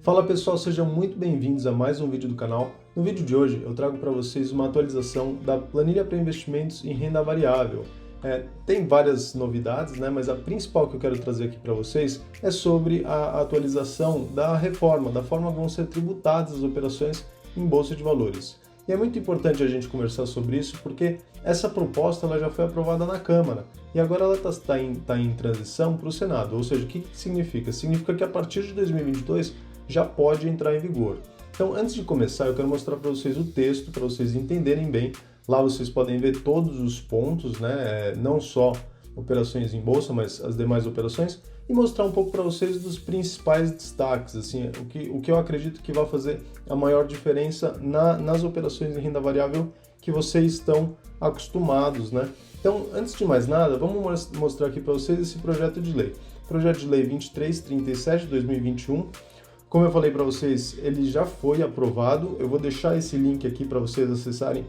Fala pessoal, sejam muito bem-vindos a mais um vídeo do canal. No vídeo de hoje eu trago para vocês uma atualização da planilha para investimentos em renda variável. Tem várias novidades, né, mas a principal que eu quero trazer aqui para vocês é sobre a atualização da reforma, da forma que vão ser tributadas as operações em bolsa de valores. E é muito importante a gente conversar sobre isso porque essa proposta ela já foi aprovada na Câmara e agora ela está em transição para o Senado. Ou seja, o que significa? Significa que a partir de 2022 já pode entrar em vigor. Então, antes de começar, eu quero mostrar para vocês o texto, para vocês entenderem bem. Lá vocês podem ver todos os pontos, né? Não só operações em bolsa, mas as demais operações, e mostrar um pouco para vocês dos principais destaques, assim, o que eu acredito que vai fazer a maior diferença nas operações em renda variável que vocês estão acostumados, né? Então, antes de mais nada, vamos mostrar aqui para vocês esse projeto de lei. Projeto de lei 2337 de 2021. Como eu falei para vocês, ele já foi aprovado. Eu vou deixar esse link aqui para vocês acessarem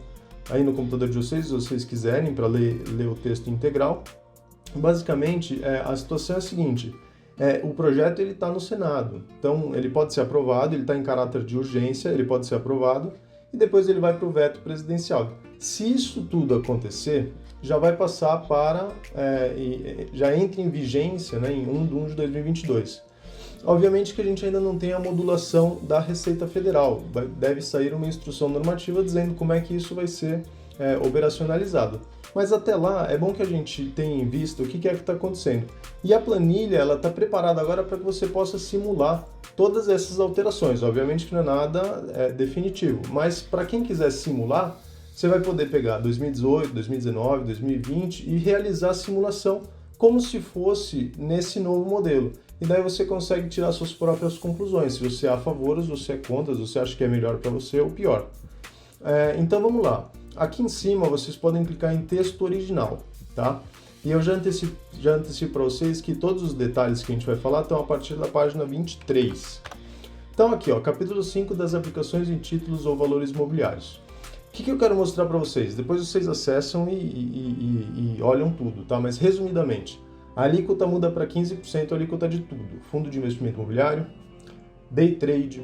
aí no computador de vocês, se vocês quiserem, para ler o texto integral. Basicamente, a situação é a seguinte: o projeto está no Senado, então ele pode ser aprovado, ele está em caráter de urgência, ele pode ser aprovado e depois ele vai para o veto presidencial. Se isso tudo acontecer, já vai passar já entra em vigência, né, em 1 de 1 de 2022. Obviamente que a gente ainda não tem a modulação da Receita Federal, deve sair uma instrução normativa dizendo como é que isso vai ser operacionalizado. Mas até lá é bom que a gente tenha em vista o que é que está acontecendo. E a planilha ela está preparada agora para que você possa simular todas essas alterações. Obviamente que não é nada definitivo, mas para quem quiser simular, você vai poder pegar 2018, 2019, 2020 e realizar a simulação como se fosse nesse novo modelo. E daí você consegue tirar suas próprias conclusões, se você é a favor, se você é contra, se você acha que é melhor para você ou pior. Então vamos lá. Aqui em cima vocês podem clicar em texto original, tá? E eu já antecipo para vocês que todos os detalhes que a gente vai falar estão a partir da página 23. Então aqui, ó, capítulo 5 das aplicações em títulos ou valores imobiliários. O que eu quero mostrar para vocês? Depois vocês acessam e olham tudo, tá? Mas resumidamente, a alíquota muda para 15%, a alíquota de tudo. Fundo de investimento imobiliário, day trade,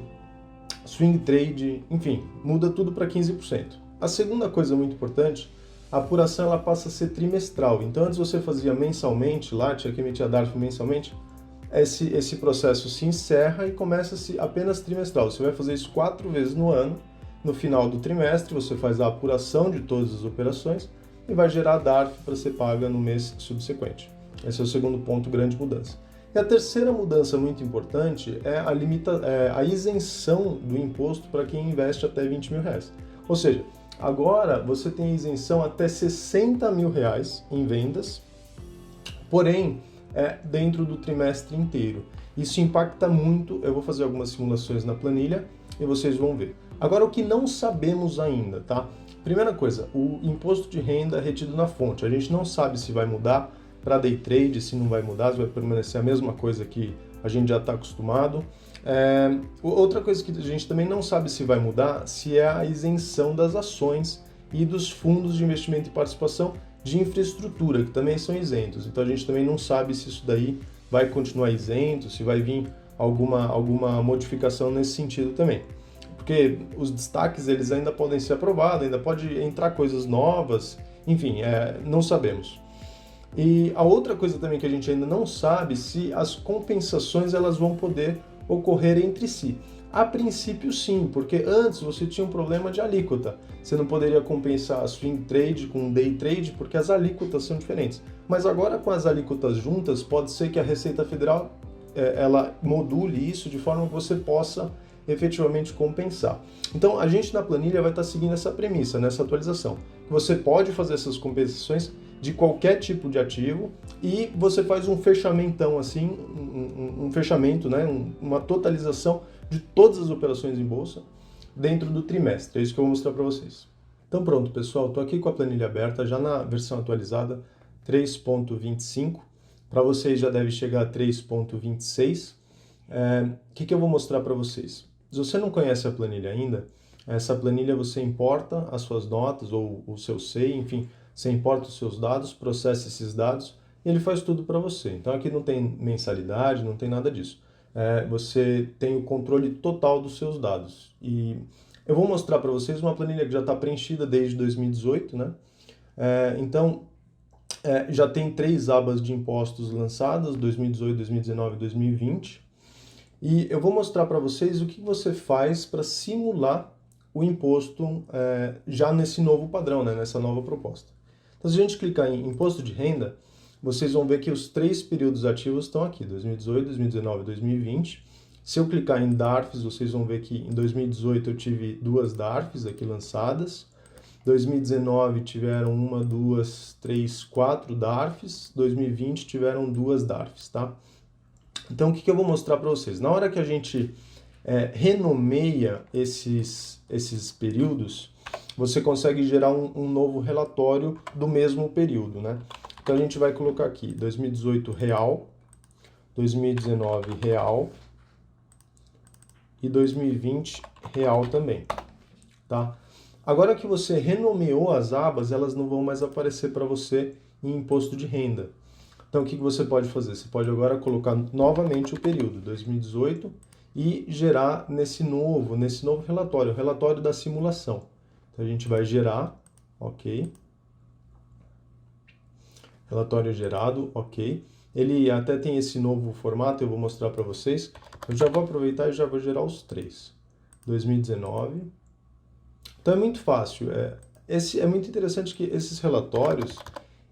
swing trade, enfim, muda tudo para 15%. A segunda coisa muito importante, a apuração ela passa a ser trimestral. Então antes você fazia mensalmente, lá tinha que emitir a DARF mensalmente, esse processo se encerra e começa-se apenas trimestral. Você vai fazer isso 4 vezes no ano. No final do trimestre você faz a apuração de todas as operações e vai gerar a DARF para ser paga no mês subsequente. Esse é o segundo ponto, grande mudança. E a terceira mudança muito importante é a isenção do imposto para quem investe até R$20 mil. Ou seja, agora você tem isenção até R$60 mil em vendas, porém dentro do trimestre inteiro. Isso impacta muito, eu vou fazer algumas simulações na planilha e vocês vão ver. Agora o que não sabemos ainda, tá? Primeira coisa, o imposto de renda retido na fonte. A gente não sabe se vai mudar para day trade, se não vai mudar, se vai permanecer a mesma coisa que a gente já está acostumado. Outra coisa que a gente também não sabe se vai mudar, se é a isenção das ações e dos fundos de investimento e participação de infraestrutura, que também são isentos. Então a gente também não sabe se isso daí vai continuar isento, se vai vir alguma modificação nesse sentido também. Porque os destaques eles ainda podem ser aprovados, ainda pode entrar coisas novas, enfim, não sabemos. E a outra coisa também que a gente ainda não sabe se as compensações elas vão poder ocorrer entre si. A princípio sim, porque antes você tinha um problema de alíquota. Você não poderia compensar a swing trade com day trade porque as alíquotas são diferentes. Mas agora com as alíquotas juntas, pode ser que a Receita Federal ela module isso de forma que você possa efetivamente compensar. Então a gente na planilha vai estar seguindo essa premissa, nessa atualização. Você pode fazer essas compensações de qualquer tipo de ativo e você faz um fechamentão assim, um fechamento, né, uma totalização de todas as operações em bolsa dentro do trimestre. É isso que eu vou mostrar para vocês. Então pronto, pessoal, estou aqui com a planilha aberta, já na versão atualizada 3.25. Para vocês já deve chegar a 3.26. O que eu vou mostrar para vocês? Se você não conhece a planilha ainda, essa planilha você importa as suas notas ou o seu SEI, enfim, você importa os seus dados, processa esses dados e ele faz tudo para você. Então aqui não tem mensalidade, não tem nada disso. você tem o controle total dos seus dados. E eu vou mostrar para vocês uma planilha que já está preenchida desde 2018, né? Então, já tem 3 abas de impostos lançadas, 2018, 2019 e 2020. E eu vou mostrar para vocês o que você faz para simular o imposto já nesse novo padrão, né, nessa nova proposta. Então, se a gente clicar em Imposto de Renda, vocês vão ver que os 3 períodos ativos estão aqui, 2018, 2019 e 2020. Se eu clicar em DARFs, vocês vão ver que em 2018 eu tive 2 DARFs aqui lançadas. 2019 tiveram 1, 2, 3, 4 DARFs. 2020 tiveram 2 DARFs, tá? Então, o que eu vou mostrar para vocês? Na hora que a gente renomeia esses períodos, você consegue gerar um novo relatório do mesmo período, né? Então, a gente vai colocar aqui 2018 real, 2019 real e 2020 real também, tá? Agora que você renomeou as abas, elas não vão mais aparecer para você em imposto de renda. Então, o que você pode fazer? Você pode agora colocar novamente o período 2018 e gerar nesse novo relatório, o relatório da simulação. Então, a gente vai gerar, ok. Relatório gerado, ok. Ele até tem esse novo formato, eu vou mostrar para vocês. Eu já vou aproveitar e já vou gerar os 3. 2019. Então, é muito fácil. É muito interessante que esses relatórios,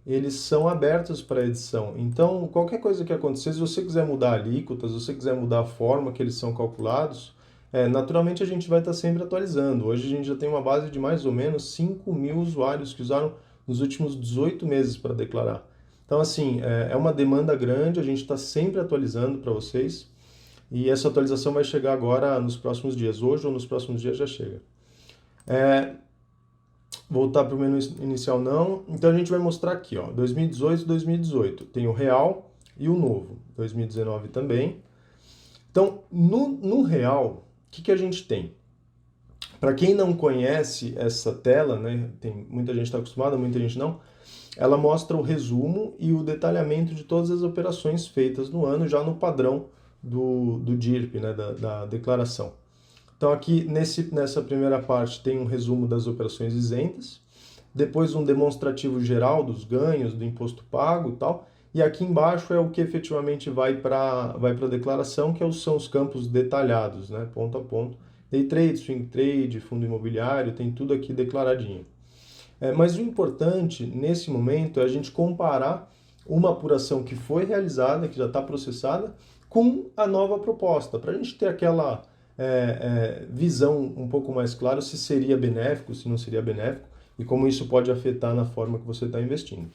eles são abertos para edição. Então, qualquer coisa que acontecer, se você quiser mudar alíquotas, se você quiser mudar a forma que eles são calculados, naturalmente a gente vai estar sempre atualizando. Hoje a gente já tem uma base de mais ou menos 5.000 usuários que usaram nos últimos 18 meses para declarar. Então, assim, é uma demanda grande, a gente está sempre atualizando para vocês. E essa atualização vai chegar agora nos próximos dias. Hoje ou nos próximos dias já chega. Voltar para o menu inicial não. Então a gente vai mostrar aqui, ó, 2018 e 2018. Tem o real e o novo. 2019 também. Então, no real, o que a gente tem? Para quem não conhece essa tela, né, muita gente está acostumada, muita gente não, ela mostra o resumo e o detalhamento de todas as operações feitas no ano, já no padrão do DIRP, né, da declaração. Então aqui nessa primeira parte tem um resumo das operações isentas, depois um demonstrativo geral dos ganhos, do imposto pago e tal, e aqui embaixo é o que efetivamente vai para a declaração, que são os campos detalhados, né, ponto a ponto. Day trade, swing trade, fundo imobiliário, tem tudo aqui declaradinho. Mas o importante nesse momento é a gente comparar uma apuração que foi realizada, que já está processada, com a nova proposta, para a gente ter aquela visão um pouco mais clara se seria benéfico, se não seria benéfico, e como isso pode afetar na forma que você está investindo.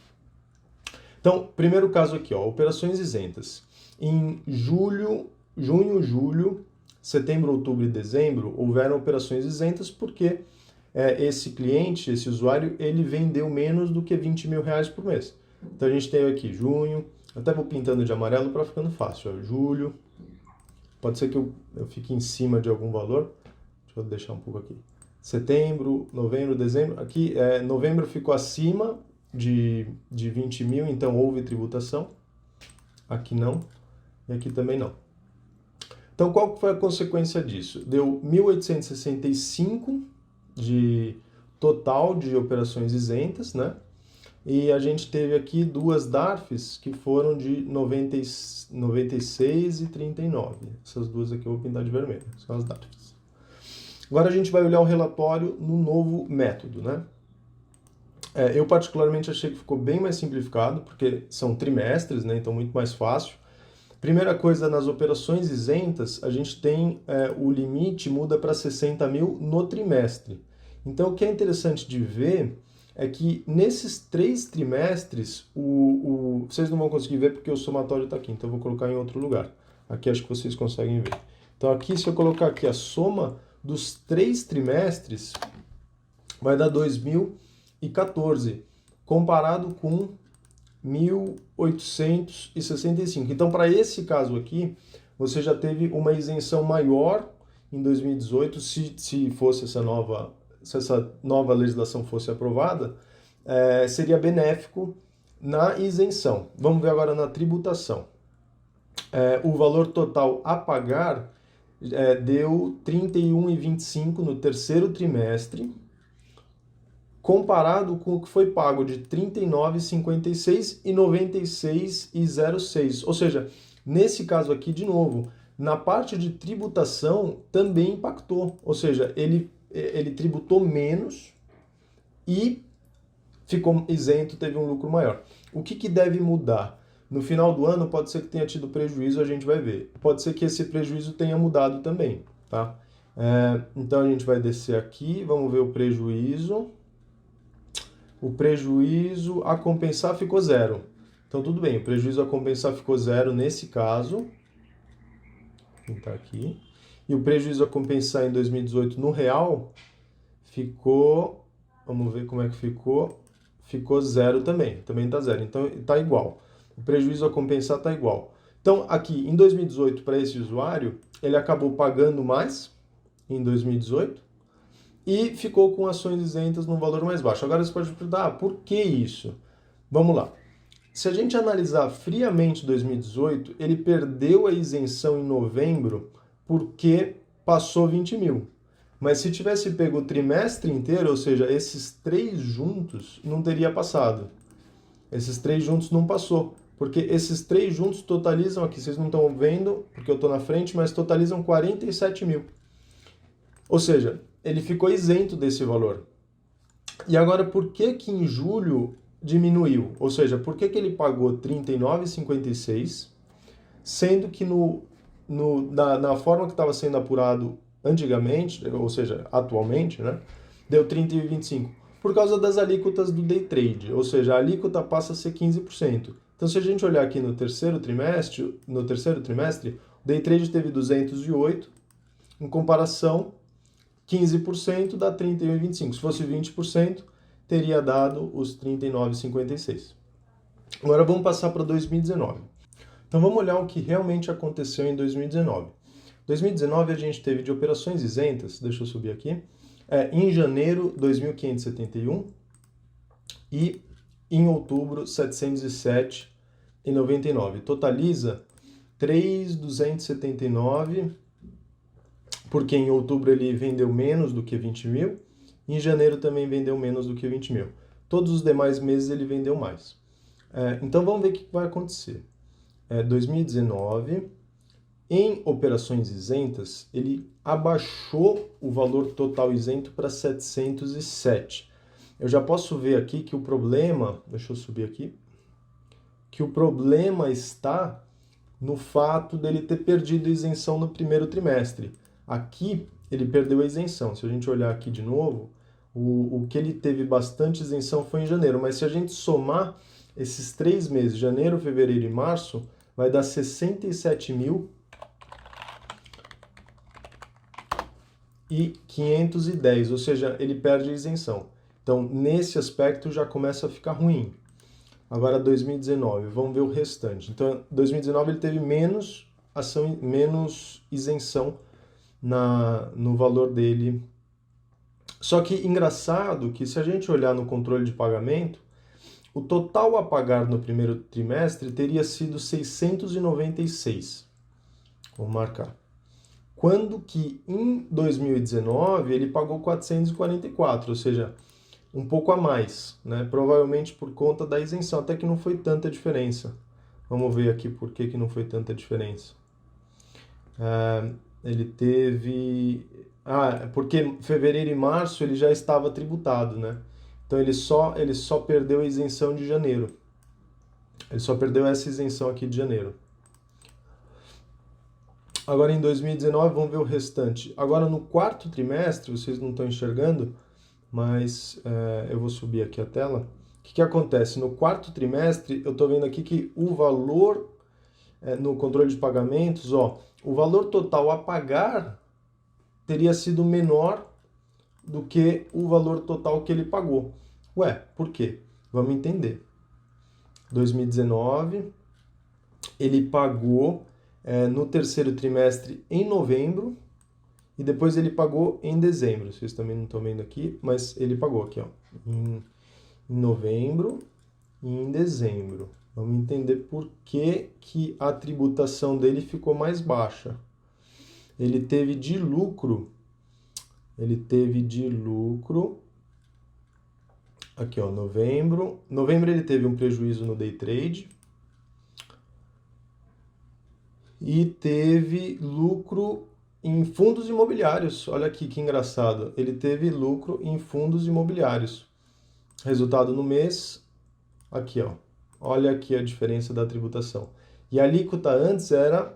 Então, primeiro caso aqui, ó, operações isentas. Em junho, julho, setembro, outubro e dezembro, houveram operações isentas porque esse cliente, esse usuário, ele vendeu menos do que 20 mil reais por mês. Então, a gente tem aqui junho, até vou pintando de amarelo para ficando fácil, ó, julho. Pode ser que eu fique em cima de algum valor. Deixa eu deixar um pouco aqui. Setembro, novembro, dezembro. Aqui, novembro ficou acima de 20 mil, então houve tributação. Aqui não. E aqui também não. Então, qual foi a consequência disso? Deu 1.865 de total de operações isentas, né? E a gente teve aqui 2 DARFs que foram de 96 e 39. Essas duas aqui eu vou pintar de vermelho, são as DARFs. Agora a gente vai olhar o relatório no novo método, né? Eu particularmente achei que ficou bem mais simplificado, porque são trimestres, né? Então muito mais fácil. Primeira coisa, nas operações isentas, a gente tem o limite muda para 60 mil no trimestre. Então o que é interessante de ver é que nesses 3 trimestres, vocês não vão conseguir ver porque o somatório está aqui, então eu vou colocar em outro lugar. Aqui acho que vocês conseguem ver. Então aqui, se eu colocar aqui a soma dos 3 trimestres, vai dar 2014, comparado com 1.865. Então, para esse caso aqui, você já teve uma isenção maior em 2018, se fosse se essa nova legislação fosse aprovada, seria benéfico na isenção. Vamos ver agora na tributação. o valor total a pagar deu 31,25 no terceiro trimestre, comparado com o que foi pago de 39,56 e 96,06. Ou seja, nesse caso aqui, de novo, na parte de tributação também impactou. Ou seja, ele tributou menos e ficou isento, teve um lucro maior. O que deve mudar? No final do ano pode ser que tenha tido prejuízo, a gente vai ver. Pode ser que esse prejuízo tenha mudado também, tá? Então a gente vai descer aqui, vamos ver o prejuízo. O prejuízo a compensar ficou zero. Então tudo bem, o prejuízo a compensar ficou zero nesse caso. Vou pintar aqui. E o prejuízo a compensar em 2018 no real ficou, vamos ver como é que ficou. Ficou zero também está zero, então está igual. O prejuízo a compensar está igual. Então, aqui, em 2018, para esse usuário, ele acabou pagando mais em 2018 e ficou com ações isentas num valor mais baixo. Agora você pode perguntar, por que isso? Vamos lá. Se a gente analisar friamente 2018, ele perdeu a isenção em novembro porque passou 20 mil. Mas se tivesse pego o trimestre inteiro, ou seja, esses três juntos, não teria passado. Esses três juntos não passou, porque esses três juntos totalizam aqui, vocês não estão vendo, porque eu estou na frente, mas totalizam 47 mil. Ou seja, ele ficou isento desse valor. E agora, por que que em julho diminuiu? Ou seja, por que que ele pagou R$ 39,56, sendo que na forma que estava sendo apurado antigamente, ou seja, atualmente, né, deu 30,25? Por causa das alíquotas do day trade, ou seja, a alíquota passa a ser 15%. Então, se a gente olhar aqui no terceiro trimestre, o day trade teve 208, em comparação, 15% dá 31,25. Se fosse 20%, teria dado os 39,56. Agora vamos passar para 2019. Então vamos olhar o que realmente aconteceu em 2019. 2019 a gente teve de operações isentas, deixa eu subir aqui, em janeiro 2.571 e em outubro 707,99. Totaliza 3.279, porque em outubro ele vendeu menos do que 20 mil, e em janeiro também vendeu menos do que 20 mil. Todos os demais meses ele vendeu mais. Então vamos ver o que vai acontecer. 2019, em operações isentas, ele abaixou o valor total isento para 707. Eu já posso ver aqui que o problema, deixa eu subir aqui, que o problema está no fato dele ter perdido a isenção no primeiro trimestre. Aqui ele perdeu a isenção. Se a gente olhar aqui de novo, o que ele teve bastante isenção foi em janeiro, mas se a gente somar esses 3 meses, janeiro, fevereiro e março, vai dar 67.510, ou seja, ele perde a isenção. Então, nesse aspecto já começa a ficar ruim. Agora 2019, vamos ver o restante. Então, 2019 ele teve menos isenção no valor dele. Só que engraçado que se a gente olhar no controle de pagamento, o total a pagar no primeiro trimestre teria sido 696. Vou marcar. Quando que em 2019 ele pagou 444, ou seja, um pouco a mais, né? Provavelmente por conta da isenção, até que não foi tanta diferença. Vamos ver aqui por que não foi tanta diferença. Ele teve... porque fevereiro e março ele já estava tributado, né? Então ele só perdeu a isenção de janeiro. Ele só perdeu essa isenção aqui de janeiro. Agora em 2019, vamos ver o restante. Agora no quarto trimestre, vocês não estão enxergando, mas eu vou subir aqui a tela. O que acontece? No quarto trimestre, eu estou vendo aqui que o valor, no controle de pagamentos, o valor total a pagar teria sido menor do que o valor total que ele pagou. Ué, por quê? Vamos entender. 2019, ele pagou no terceiro trimestre em novembro e depois ele pagou em dezembro. Vocês também não estão vendo aqui, mas ele pagou aqui, em novembro e em dezembro. Vamos entender por que que a tributação dele ficou mais baixa. Ele teve de lucro, aqui ó, novembro ele teve um prejuízo no day trade e teve lucro em fundos imobiliários. Olha aqui que engraçado, ele teve lucro em fundos imobiliários. Resultado no mês, aqui ó, olha aqui a diferença da tributação. E a alíquota antes era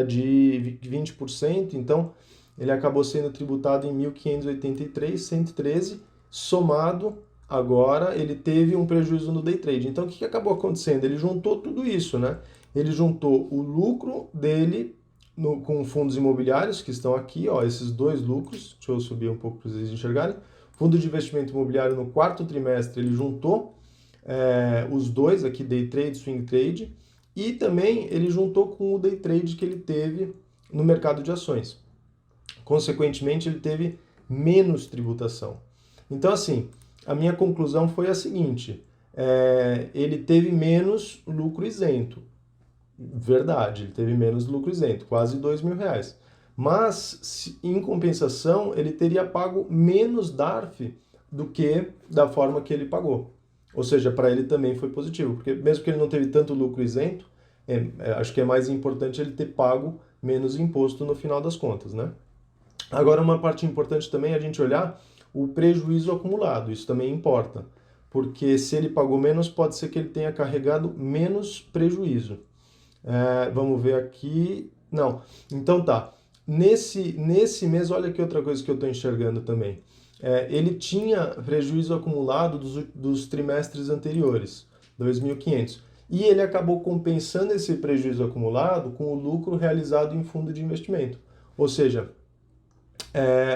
de 20%, então ele acabou sendo tributado em 1.583, 113, somado, agora ele teve um prejuízo no day trade. Então o que acabou acontecendo? Ele juntou tudo isso, né? Ele juntou o lucro dele com fundos imobiliários, que estão aqui, ó, esses dois lucros, deixa eu subir um pouco para vocês enxergarem. Fundo de investimento imobiliário no quarto trimestre, ele juntou os dois aqui, day trade, swing trade, e também ele juntou com o day trade que ele teve no mercado de ações. Consequentemente, ele teve menos tributação. Então, assim, a minha conclusão foi a seguinte, ele teve menos lucro isento. Verdade, ele teve menos lucro isento, quase R$2.000. Mas, em compensação, ele teria pago menos DARF do que da forma que ele pagou. Ou seja, para ele também foi positivo, porque mesmo que ele não teve tanto lucro isento, acho que é mais importante ele ter pago menos imposto no final das contas, né? Agora, uma parte importante também é a gente olhar o prejuízo acumulado, isso também importa, porque se ele pagou menos, pode ser que ele tenha carregado menos prejuízo. Vamos ver aqui, não, então tá, nesse mês, olha aqui outra coisa que eu estou enxergando também, ele tinha prejuízo acumulado dos trimestres anteriores, 2.500, e ele acabou compensando esse prejuízo acumulado com o lucro realizado em fundo de investimento, ou seja,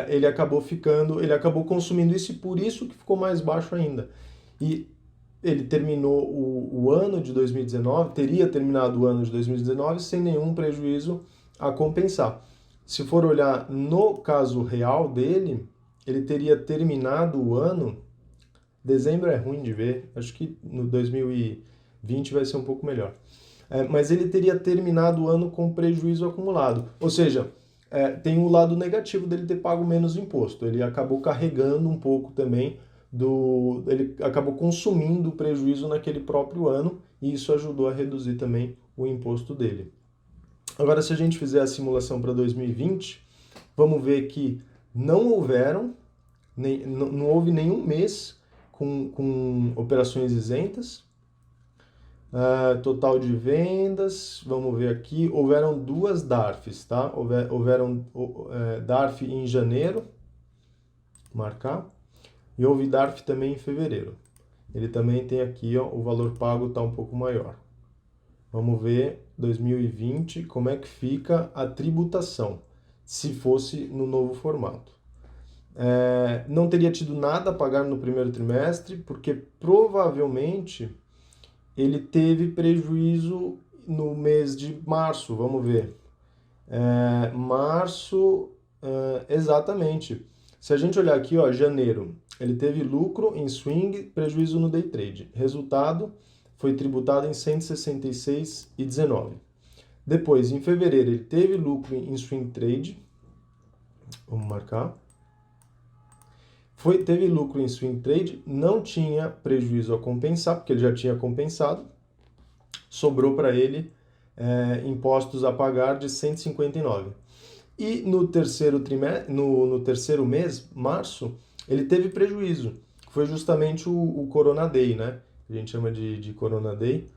ele acabou consumindo isso e por isso que ficou mais baixo ainda. E ele terminou o ano de 2019, teria terminado o ano de 2019 sem nenhum prejuízo a compensar. Se for olhar no caso real dele, ele teria terminado o ano, dezembro é ruim de ver, acho que no 2020 vai ser um pouco melhor. Mas ele teria terminado o ano com prejuízo acumulado, ou seja, tem o lado negativo dele ter pago menos imposto. Ele acabou carregando um pouco também ele acabou consumindo o prejuízo naquele próprio ano e isso ajudou a reduzir também o imposto dele. Agora, se a gente fizer a simulação para 2020, vamos ver que não houve nenhum mês com operações isentas. Total de vendas, vamos ver aqui, houveram duas DARFs, tá? Houveram DARF em janeiro, marcar, e houve DARF também em fevereiro. Ele também tem aqui, ó, o valor pago está um pouco maior. Vamos ver 2020 como é que fica a tributação, se fosse no novo formato. Não teria tido nada a pagar no primeiro trimestre, porque provavelmente ele teve prejuízo no mês de março, vamos ver. Março, exatamente. Se a gente olhar aqui, ó, janeiro, ele teve lucro em swing, prejuízo no day trade. Resultado, foi tributado em 166,19. Depois, em fevereiro, ele teve lucro em swing trade. Vamos marcar. Teve lucro em swing trade, não tinha prejuízo a compensar, porque ele já tinha compensado. Sobrou para ele impostos a pagar de 159. E no terceiro terceiro mês, março, ele teve prejuízo. Foi justamente o Corona Day, né? A gente chama de Corona Day.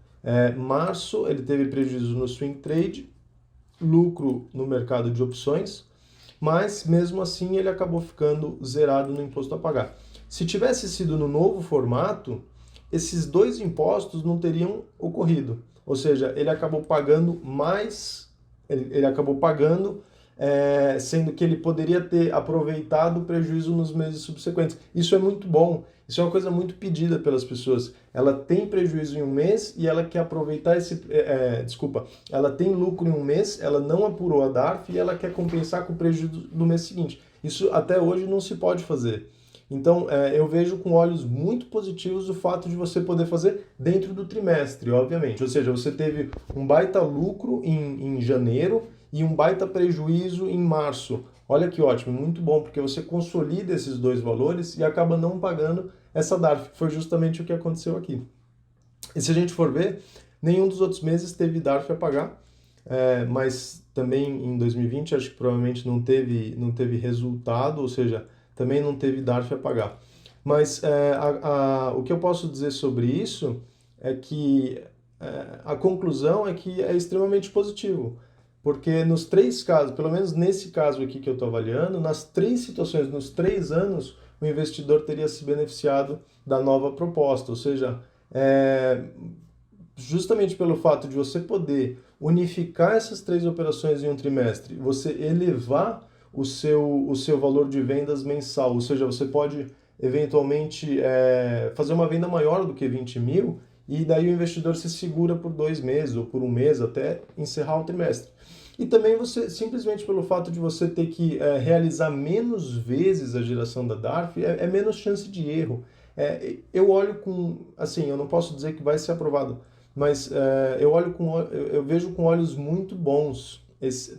Março, ele teve prejuízo no swing trade, lucro no mercado de opções, mas mesmo assim ele acabou ficando zerado no imposto a pagar. Se tivesse sido no novo formato, esses dois impostos não teriam ocorrido. Ou seja, ele acabou pagando mais, sendo que ele poderia ter aproveitado o prejuízo nos meses subsequentes. Isso é muito bom, isso é uma coisa muito pedida pelas pessoas. Ela tem prejuízo em um mês e ela quer aproveitar ela tem lucro em um mês, ela não apurou a DARF e ela quer compensar com o prejuízo do mês seguinte. Isso até hoje não se pode fazer. Então, eu vejo com olhos muito positivos o fato de você poder fazer dentro do trimestre, obviamente. Ou seja, você teve um baita lucro em janeiro e um baita prejuízo em março. Olha que ótimo, muito bom, porque você consolida esses dois valores e acaba não pagando essa DARF, que foi justamente o que aconteceu aqui. E se a gente for ver, nenhum dos outros meses teve DARF a pagar, mas também em 2020 acho que provavelmente não teve resultado, ou seja, também não teve DARF a pagar. Mas o que eu posso dizer sobre isso é que a conclusão é que é extremamente positivo. Porque nos 3 casos, pelo menos nesse caso aqui que eu estou avaliando, nas 3 situações, nos 3 anos, o investidor teria se beneficiado da nova proposta. Ou seja, justamente pelo fato de você poder unificar essas 3 operações em um trimestre, você elevar o seu valor de vendas mensal, ou seja, você pode eventualmente fazer uma venda maior do que 20 mil e daí o investidor se segura por 2 meses ou por 1 mês até encerrar o trimestre. E também você, simplesmente pelo fato de você ter que realizar menos vezes a geração da DARF, é menos chance de erro. Eu olho com, assim, eu não posso dizer que vai ser aprovado, mas eu vejo com olhos muito bons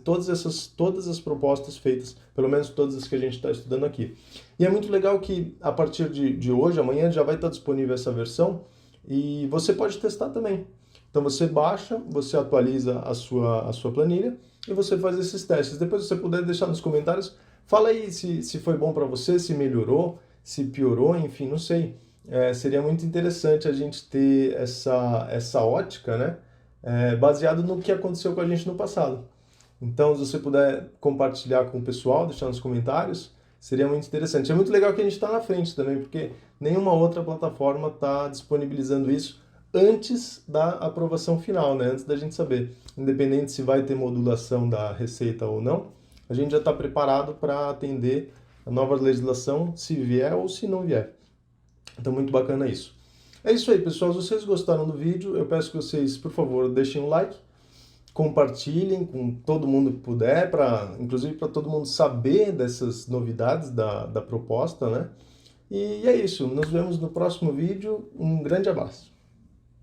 todas as propostas feitas, pelo menos todas as que a gente está estudando aqui. E é muito legal que a partir de hoje, amanhã, já vai estar disponível essa versão e você pode testar também. Então você baixa, você atualiza a sua planilha e você faz esses testes. Depois você puder deixar nos comentários, fala aí se foi bom para você, se melhorou, se piorou, enfim, não sei. Seria muito interessante a gente ter essa ótica, né? Baseado no que aconteceu com a gente no passado. Então, se você puder compartilhar com o pessoal, deixar nos comentários, seria muito interessante. É muito legal que a gente está na frente também, porque nenhuma outra plataforma está disponibilizando isso antes da aprovação final, né? Antes da gente saber. Independente se vai ter modulação da receita ou não, a gente já está preparado para atender a nova legislação, se vier ou se não vier. Então, muito bacana isso. É isso aí, pessoal. Se vocês gostaram do vídeo, eu peço que vocês, por favor, deixem um like, compartilhem com todo mundo que puder, inclusive para todo mundo saber dessas novidades da proposta, né? E é isso. Nos vemos no próximo vídeo. Um grande abraço.